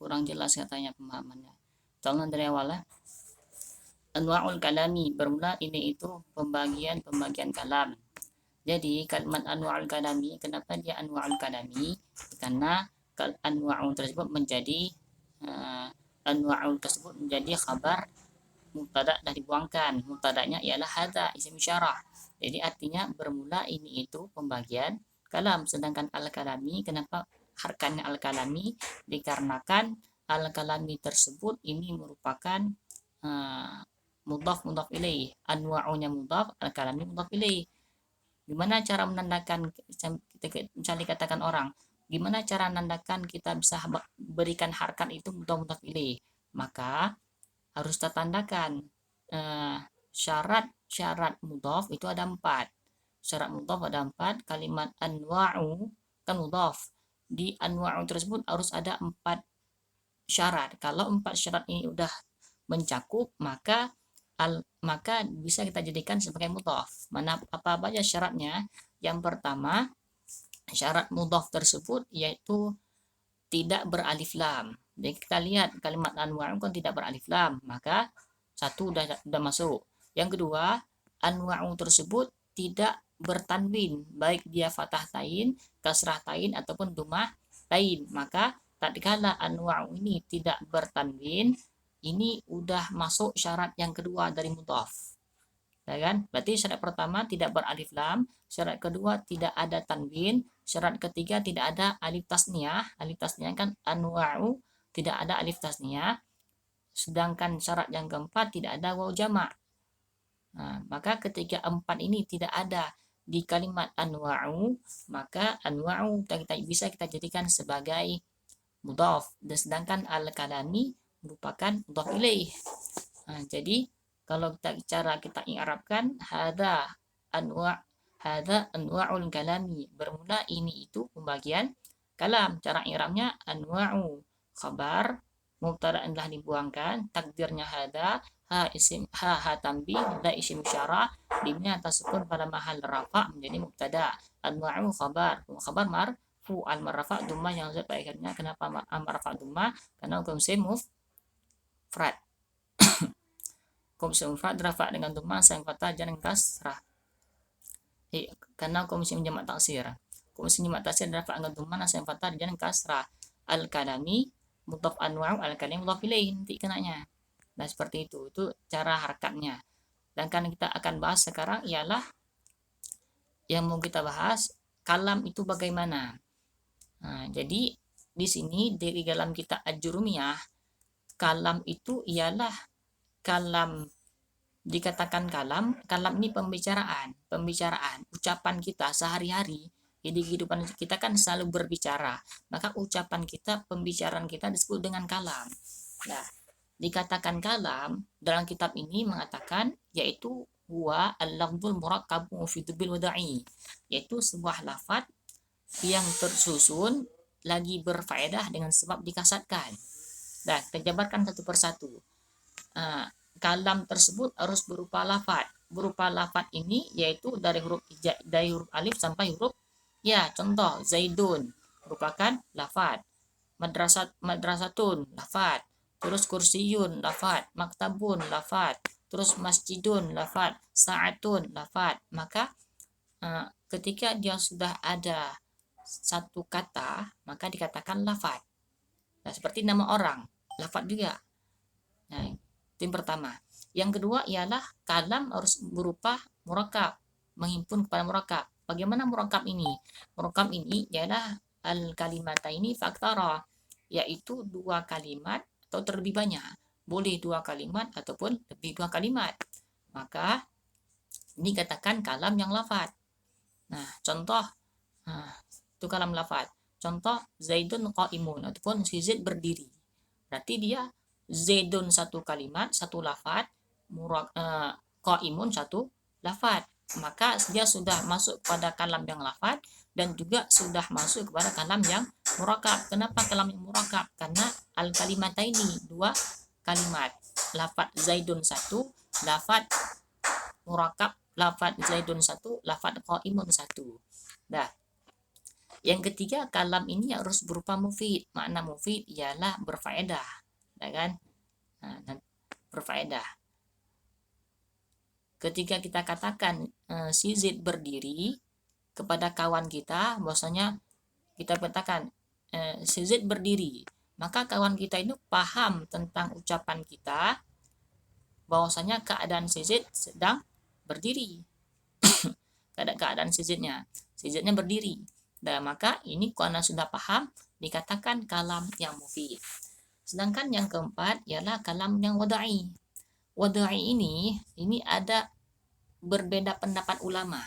kurang jelas katanya pemahamannya. Tolong dari awal lah. Anwa'ul kalami, bermula ini itu pembagian kalam. Jadi kalimat anwa'ul kalami, kenapa dia anwa'ul kalami? Karena anwa'ul tersebut menjadi anwa'ul tersebut menjadi khabar mubtada dah dibuangkan. Mubtadanya ialah hadza isim isyarah. Jadi artinya bermula ini itu pembagian kalam. Sedangkan al-kalami, kenapa harkanya al-kalami? Dikarenakan al-kalami tersebut ini merupakan mudhaf ilaih. Anwa'unya mudhaf, al-kalami mudhaf ilaih. Gimana cara menandakan, misalnya dikatakan orang, gimana cara menandakan kita bisa berikan harkat itu mudhaf ilaih? Maka harus tertandakan syarat mudhaf itu ada 4. Syarat mudhaf ada 4. Kalimat anwa'u kan mudhaf. Di anwa'u tersebut harus ada 4 syarat. Kalau 4 syarat ini udah mencakup, maka bisa kita jadikan sebagai mudhaf. Apa saja syaratnya? Yang pertama, syarat mudhaf tersebut yaitu tidak beralif lam. Jadi kita lihat kalimat anwa'u kan tidak beralif lam, maka satu udah masuk. Yang kedua, anwa'u tersebut tidak bertanwin, baik dia fathah tain, kasrah tain ataupun dhammah tain. Maka tatkala anwa'u ini tidak bertanwin, ini udah masuk syarat yang kedua dari mudhaf. Ya kan? Berarti syarat pertama tidak beralif lam, syarat kedua tidak ada tanwin, syarat ketiga tidak ada alif tasniyah. Alif tasniyah kan anwa'u, tidak ada alif tasniyah. Sedangkan syarat yang keempat tidak ada waw jamak. Nah, maka ketika 4 ini tidak ada di kalimat anwa'u, maka anwa'u bisa kita jadikan sebagai mudhaf. Dan sedangkan al-kalami merupakan mudhaf ilaih. Nah, jadi kalau kita i'rabkan hadza anwa'ul kalami, bermula ini itu pembagian kalam. Cara i'rabnya anwa'u khabar, mubtada adalah dibuangkan, takdirnya hadza, ha tanbih, da isim syarah, dimnya atas sukun pada mahal rafa menjadi mubtada. Anwa'u khabar marfu, al marfa dumma yang pada akhirnya. Kenapa marfa dumma? Karena hukum mufrad. Hukum mufrad rafa dengan dumma sang fathah jangan kasrah. Karena hukum jamak taksir. Hukum jamak taksir rafa dengan dumma sang fathah jangan kasrah. Al kalami mudhaf anwa'u, al kalami mudhaf ilaih, nanti kenanya. Nah, seperti itu cara harkatnya. Dan kan kita akan bahas sekarang ialah yang mau kita bahas kalam itu bagaimana. Nah, jadi di sini dari dalam kitab Ajurumiyah, kalam itu ialah kalam, dikatakan kalam ini pembicaraan, ucapan kita sehari-hari. Jadi kehidupan kita kan selalu berbicara, maka ucapan kita, pembicaraan kita disebut dengan kalam. Nah, dikatakan kalam dalam kitab ini mengatakan yaitu huwa al-lafdzul murakkabu fi dubil wada'i, yaitu sebuah lafaz yang tersusun lagi berfaedah dengan sebab dikasatkan. Nah, kita jabarkan satu persatu. Kalam tersebut harus berupa lafaz. Berupa lafaz ini yaitu dari huruf alif sampai huruf ya. Contoh, Zaidun merupakan lafaz. Madrasatun lafaz. Terus kursiyun lafaz, maktabun lafaz, terus masjidun lafaz, sa'atun lafaz. Maka ketika dia sudah ada satu kata, maka dikatakan lafaz. Nah, seperti nama orang, lafaz juga. Nah, itu yang pertama. Yang kedua ialah kalam harus berupa murakkab, menghimpun kepada murakkab. Bagaimana murakkab ini? Murakkab ini ialah al-kalimataini faktara, yaitu 2 kalimat atau terlebih banyak. Boleh 2 kalimat ataupun lebih 2 kalimat. Maka ini katakan kalam yang lafaz. Nah, contoh itu kalam lafaz. Contoh Zaidun qaimun ataupun si Zaid berdiri. Berarti dia Zaidun satu kalimat, satu lafaz, qaimun satu lafaz. Maka dia sudah masuk pada kalam yang lafaz dan juga sudah masuk kepada kalam yang murakkab. Kenapa kalam yang murakkab? Karena al-kalimataini 2 kalimat. Lafaz Zaidun 1, lafaz murakkab, lafaz Zaidun 1, lafaz qaimun 1. Nah, Yang ketiga, kalam ini harus berupa mufid. Makna mufid ialah berfaedah, ya kan? Nah, berfaedah. Ketika kita katakan si Z berdiri kepada kawan kita, bahwasanya kita katakan si Z berdiri, maka kawan kita itu paham tentang ucapan kita, bahwasanya keadaan si Z sedang berdiri. Keadaan si Z-nya berdiri. Dan maka ini karena sudah paham dikatakan kalam yang mufid. Sedangkan yang keempat ialah kalam yang wada'i. Wada'i ini ada berbeda pendapat ulama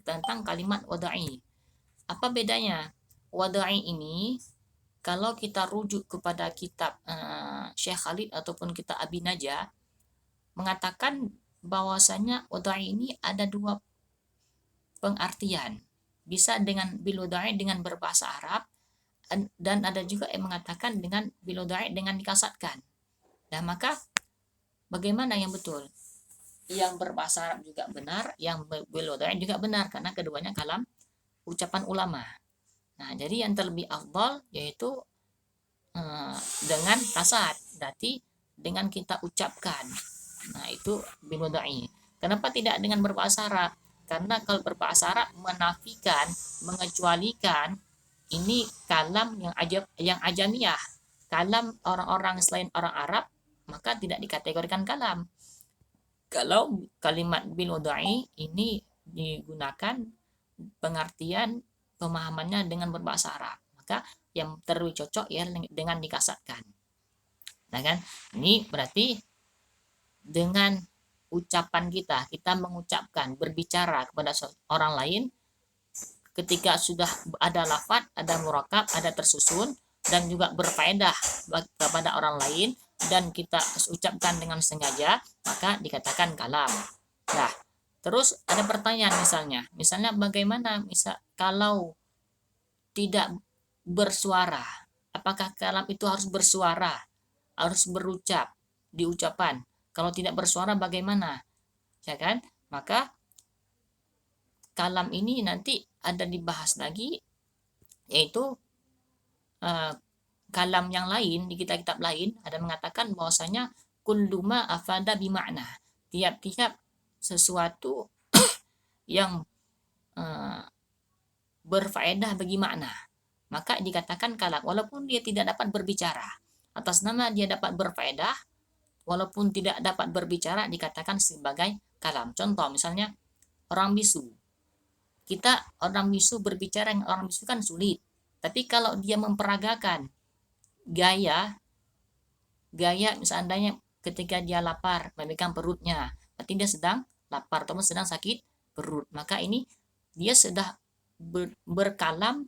tentang kalimat wada'i. Apa bedanya? Wada'i ini kalau kita rujuk kepada kitab Syekh Khalid ataupun kitab Abi Najah, mengatakan bahwasanya wada'i ini ada dua pengartian. Bisa dengan bilodai dengan berbahasa Arab, dan ada juga yang mengatakan dengan bilodai dengan dikasatkan. Nah, maka bagaimana yang betul? Yang berbahasa Arab juga benar, yang bilodai juga benar, karena keduanya kalam ucapan ulama. Nah, jadi yang terlebih afdal yaitu dengan kasat, berarti dengan kita ucapkan. Nah, itu bilodai. Kenapa tidak dengan berbahasa Arab? Karena kalau berbahasa Arab menafikan, mengecualikan ini kalam yang ajamiyah, kalam orang-orang selain orang Arab, maka tidak dikategorikan kalam. Kalau kalimat bil wadai ini digunakan pengertian pemahamannya dengan berbahasa Arab, maka yang terlebih cocok ya dengan dikasatkan. Nah kan, ini berarti dengan ucapan kita mengucapkan, berbicara kepada orang lain, ketika sudah ada lafaz, ada murakab, ada tersusun, dan juga berfaedah kepada orang lain, dan kita ucapkan dengan sengaja, maka dikatakan kalam. Nah, terus ada pertanyaan misalnya bagaimana kalau tidak bersuara? Apakah kalam itu harus bersuara, harus berucap di ucapan? Kalau tidak bersuara bagaimana? Ya kan? Maka kalam ini nanti ada dibahas lagi, yaitu kalam yang lain di kitab-kitab lain ada mengatakan bahwasanya kulluma afada bimakna, tiap-tiap sesuatu yang berfaedah bagi makna, maka dikatakan kalam, walaupun dia tidak dapat berbicara. Atas nama dia dapat berfaedah, walaupun tidak dapat berbicara, dikatakan sebagai kalam. Contoh misalnya orang bisu. Orang bisu berbicara dengan orang bisu kan sulit. Tapi kalau dia memperagakan gaya misalnya ketika dia lapar, memegang perutnya, berarti dia sedang lapar atau sedang sakit perut. Maka ini dia sudah berkalam,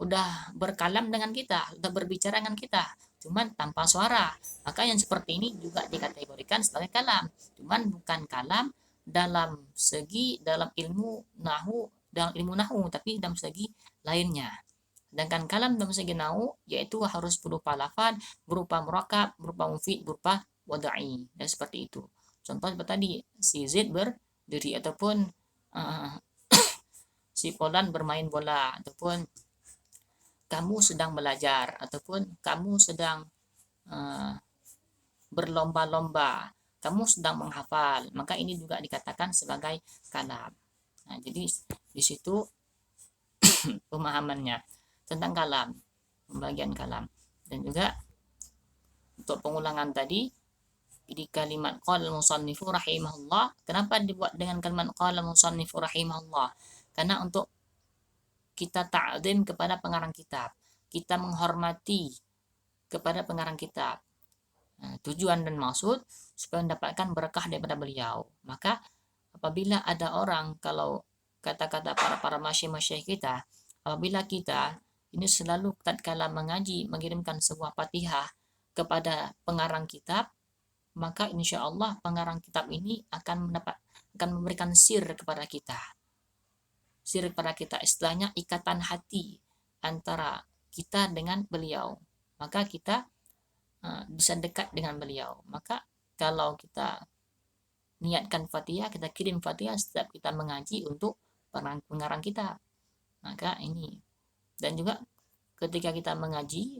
udah berkalam dengan kita, udah berbicara dengan kita, cuman tanpa suara. Maka yang seperti ini juga dikategorikan sebagai kalam, cuman bukan kalam dalam ilmu nahu, tapi dalam segi lainnya. Sedangkan kalam dalam segi nahu yaitu harus berupa lafaz, berupa murakab, berupa mufid, berupa wada'i, dan seperti itu. Contoh seperti tadi, si Z berdiri, ataupun si Polan bermain bola, ataupun kamu sedang belajar, ataupun kamu sedang berlomba-lomba, kamu sedang menghafal, maka ini juga dikatakan sebagai kalam. Nah, jadi di situ pemahamannya tentang kalam, pembagian kalam. Dan juga untuk pengulangan tadi di kalimat qala al-musannifu rahimahullah, kenapa dibuat dengan kalimat qala al-musannifu rahimahullah? Karena untuk kita ta'zim kepada pengarang kitab, kita menghormati kepada pengarang kitab. Nah, tujuan dan maksud supaya mendapatkan berkah daripada beliau. Maka apabila ada orang, kalau kata-kata para masyayikh kita, apabila kita ini selalu tatkala mengaji mengirimkan sebuah Fatihah kepada pengarang kitab, maka insya Allah pengarang kitab ini akan memberikan sir kepada kita. Sir kepada kita, istilahnya ikatan hati antara kita dengan beliau. Maka kita bisa dekat dengan beliau. Maka kalau kita niatkan Fatihah, kita kirim Fatihah setiap kita mengaji untuk pengarang kitab. Maka ini Dan juga ketika kita mengaji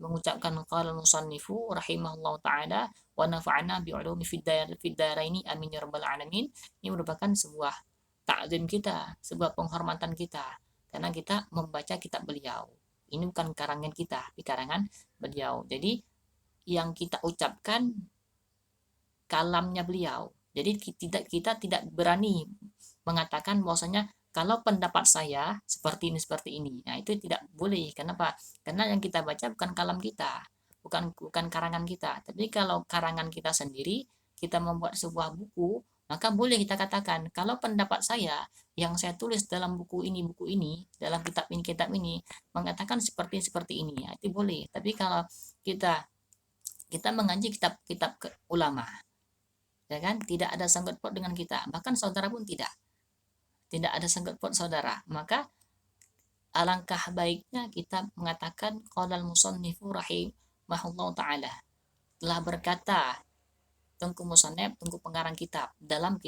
mengucapkan qala musannifu rahimahullah taala wa nafa'ana bi ulumi fid daraini amin ya rabbal alamin. Ini merupakan sebuah takzim kita, sebuah penghormatan kita karena kita membaca kitab beliau. Ini bukan karangan kita, tapi karangan beliau. Jadi yang kita ucapkan kalamnya beliau. Jadi kita tidak berani mengatakan bahwasanya kalau pendapat saya seperti ini. Nah, itu tidak boleh. Kenapa? Karena yang kita baca bukan kalam kita, bukan karangan kita. Tapi kalau karangan kita sendiri, kita membuat sebuah buku, maka boleh kita katakan kalau pendapat saya yang saya tulis dalam buku ini, dalam kitab ini mengatakan seperti ini. Nah, itu boleh. Tapi kalau kita kita mengaji kitab-kitab ulama, ya kan, tidak ada sangkut paut dengan kita, bahkan saudara pun tidak ada sangkut paut saudara, maka alangkah baiknya kita mengatakan qala al-musannifu rahimahullah taala, telah berkata tengku musannif, tengku pengarang kitab dalam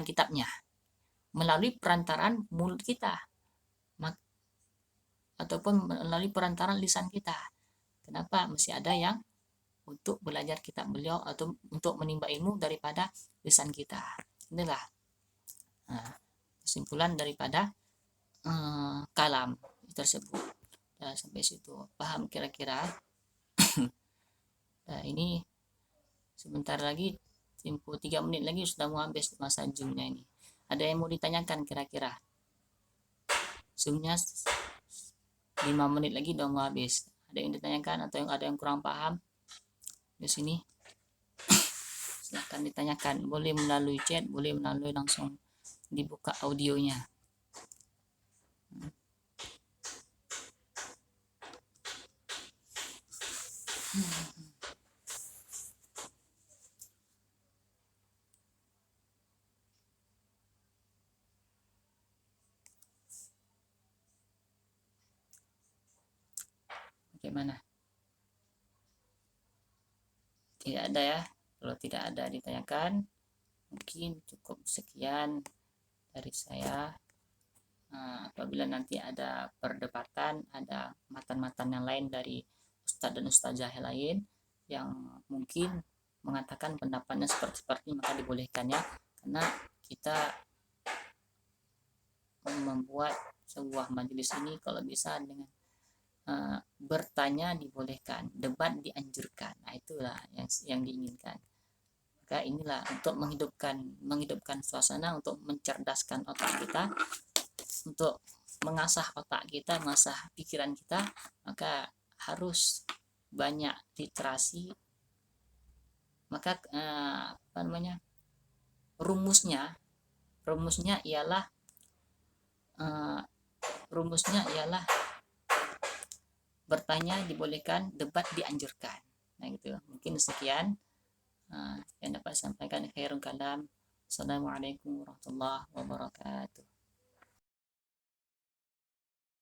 kitabnya melalui perantaraan mulut kita ataupun melalui perantaraan lisan kita. Kenapa masih ada yang untuk belajar kitab beliau atau untuk menimba ilmu daripada lisan kita? Inilah kesimpulan daripada kalam tersebut. Nah, sampai situ paham kira-kira. Nah, ini sebentar lagi, tempo 3 menit lagi sudah mau habis masa zoomnya ini. Ada yang mau ditanyakan kira-kira? Zoomnya 5 menit lagi udah mau habis. Ada yang ditanyakan atau yang ada yang kurang paham di sini? Silahkan ditanyakan. Boleh melalui chat, boleh melalui langsung dibuka audionya. Bagaimana? Tidak ada ya? Kalau tidak ada ditanyakan, mungkin cukup sekian dari saya. Apabila nanti ada perdebatan, ada matan-matan yang lain dari ustadz dan ustazah yang lain yang mungkin mengatakan pendapatnya seperti maka dibolehkan ya, karena kita membuat sebuah majelis ini kalau bisa dengan bertanya dibolehkan, debat dianjurkan. Nah, itulah yang diinginkan. Maka inilah untuk menghidupkan suasana, untuk mencerdaskan otak kita, untuk mengasah otak kita, mengasah pikiran kita, maka harus banyak literasi. Maka rumusnya ialah bertanya dibolehkan, debat dianjurkan. Nah, gitu. Mungkin sekian yang dapat sampaikan. Khairul kalam. Assalamualaikum warahmatullahi wabarakatuh.